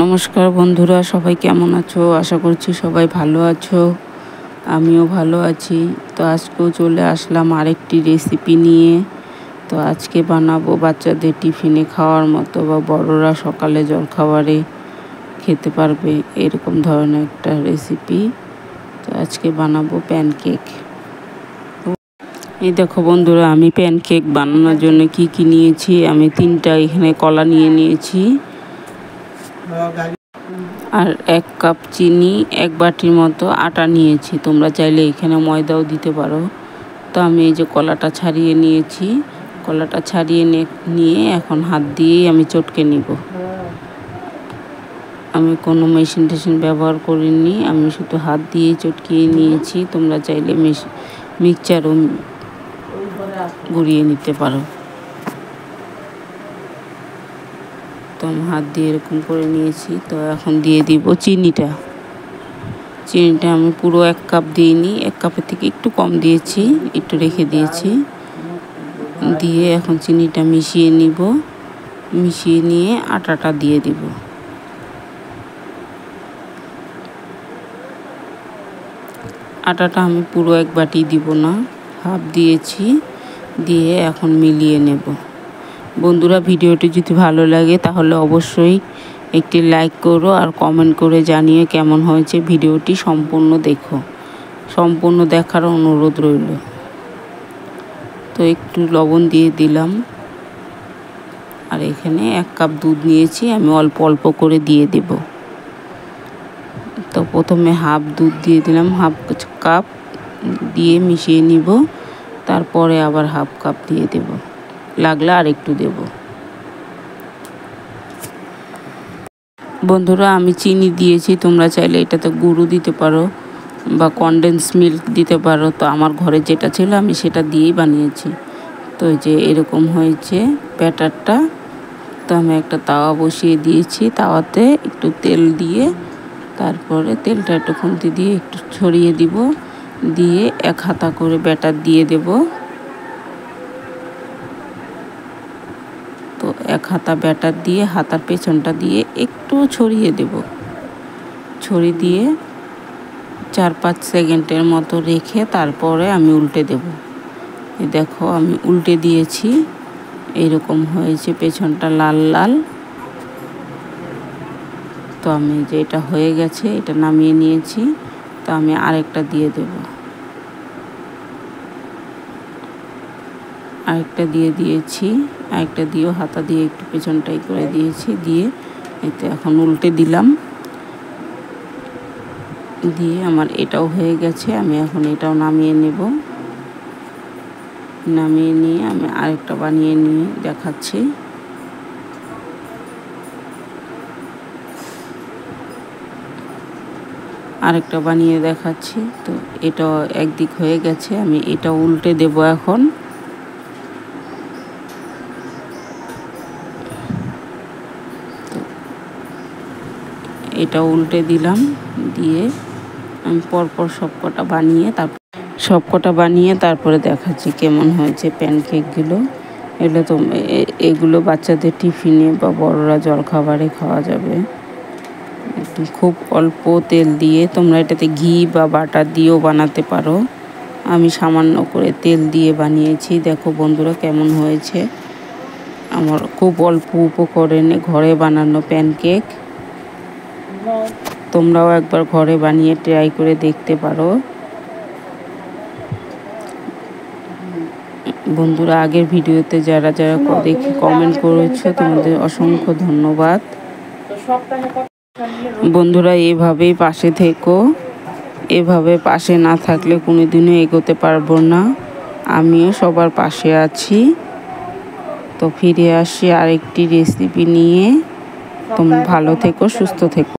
নমস্কার বন্ধুরা, সবাই কেমন আছো? আশা করছি সবাই ভালো আছো। আমিও ভালো আছি। তো আজকেও চলে আসলাম আরেকটি রেসিপি নিয়ে। তো আজকে বানাবো বাচ্চাদের টিফিনে খাওয়ার মতো বা বড়রা সকালে জলখাবারে খেতে পারবে এরকম ধরনের একটা রেসিপি। তো আজকে বানাবো প্যানকেক। এই দেখো বন্ধুরা, আমি প্যানকেক বানানোর জন্য কি নিয়েছি। আমি 3টা এখানে কলা নিয়েছি, আর 1 কাপ চিনি, 1 বাটির মতো আটা নিয়েছি। তোমরা চাইলে এখানে ময়দাও দিতে পারো। তো আমি এই যে কলাটা ছাড়িয়ে নিয়েছি। কলাটা ছাড়িয়ে নিয়ে এখন হাত দিয়েই আমি চটকে নিব। আমি কোনো মেশিন ব্যবহার করিনি, আমি শুধু হাত দিয়েই চটকিয়ে নিয়েছি। তোমরা চাইলে মিক্সচারও গুঁড়িয়ে নিতে পারো। তো আমি হাত দিয়ে এরকম করে নিয়েছি। তো এখন দিয়ে দিব চিনিটা আমি পুরো 1 কাপ দিইনি, 1 কাপের থেকে একটু কম দিয়েছি, একটু রেখে দিয়েছি। দিয়ে এখন চিনিটা মিশিয়ে নিব। মিশিয়ে নিয়ে আটাটা দিয়ে দিব। আটাটা আমি পুরো 1 বাটি দিব না, হাফ দিয়েছি। দিয়ে এখন মিলিয়ে নেব। বন্ধুরা, ভিডিওটি যদি ভালো লাগে তাহলে অবশ্যই একটি লাইক করো আর কমেন্ট করে জানিয়ে কেমন হয়েছে। ভিডিওটি সম্পূর্ণ দেখো, সম্পূর্ণ দেখার অনুরোধ রইল। তো একটু লবণ দিয়ে দিলাম। আর এখানে 1 কাপ দুধ নিয়েছি, আমি অল্প অল্প করে দিয়ে দেব। তো প্রথমে হাফ দুধ দিয়ে দিলাম, হাফ কাপ দিয়ে মিশিয়ে নিব। তারপরে আবার হাফ কাপ দিয়ে দেব, লাগলে আর একটু দেব। বন্ধুরা, আমি চিনি দিয়েছি, তোমরা চাইলে এটাতে গুঁড়ো দিতে পারো বা কনডেন্স মিল্ক দিতে পারো। তো আমার ঘরে যেটা ছিল আমি সেটা দিয়েই বানিয়েছি। তো যে এরকম হয়েছে ব্যাটারটা। তো আমি একটা তাওয়া বসিয়ে দিয়েছি, তাওয়াতে একটু তেল দিয়ে তারপরে তেলটা একটু খুন্তি দিয়ে একটু ছড়িয়ে দিব। দিয়ে 1 হাতা করে ব্যাটার দিয়ে দেব। তো 1 হাতা ব্যাটার দিয়ে হাতার পেছনটা দিয়ে একটু ছড়িয়ে দেব। ছড়িয়ে দিয়ে 4-5 সেকেন্ডের মতো রেখে তারপরে আমি উল্টে দেব। এই দেখো, আমি উল্টে দিয়েছি, এইরকম হয়েছে, পেছনটা লাল লাল। তো আমি যে এটা হয়ে গেছে, এটা নামিয়ে নিয়েছি। তো আমি আরেকটা দিয়ে দেব। আরেকটা দিয়ে দিয়েছি, আরেকটা দিয়েও হাতা দিয়ে একটু পেছনটাই করে দিয়েছি। দিয়ে এতে এখন উল্টে দিলাম। দিয়ে আমার এটাও হয়ে গেছে, আমি এখন এটাও নামিয়ে নেব। নামিয়ে নিয়ে আমি আরেকটা বানিয়ে নিয়ে দেখাচ্ছি। আরেকটা বানিয়ে দেখাচ্ছি। তো এটাও একদিক হয়ে গেছে, আমি এটা উল্টে দেব এখন। এটা উল্টে দিলাম। দিয়ে আমি পরপর সবকটা বানিয়ে তারপরে দেখাচ্ছি কেমন হয়েছে প্যানকেকগুলো। এগুলো বাচ্চাদের টিফিনে বা বড়রা জলখাবারে খাওয়া যাবে। খুব অল্প তেল দিয়ে, তোমরা এটাতে ঘি বা বাটার দিয়েও বানাতে পারো। আমি সামান্য করে তেল দিয়ে বানিয়েছি। দেখো বন্ধুরা কেমন হয়েছে। আমার খুব অল্প উপকরণে ঘরে বানানো প্যানকেক। তোমরাও একবার ঘরে বানিয়ে ট্রাই করে দেখতে পারো। বন্ধুরা, আগের ভিডিওতে যারা দেখে কমেন্ট করেছো তোমাদের অসংখ্য ধন্যবাদ। বন্ধুরা, এভাবেই পাশে থেকো। এভাবে পাশে না থাকলে কোনোদিনও এগোতে পারবো না। আমিও সবার পাশে আছি। তো ফিরে আসি আরেকটি রেসিপি নিয়ে। তোমরা ভালো থেকো, সুস্থ থেকো।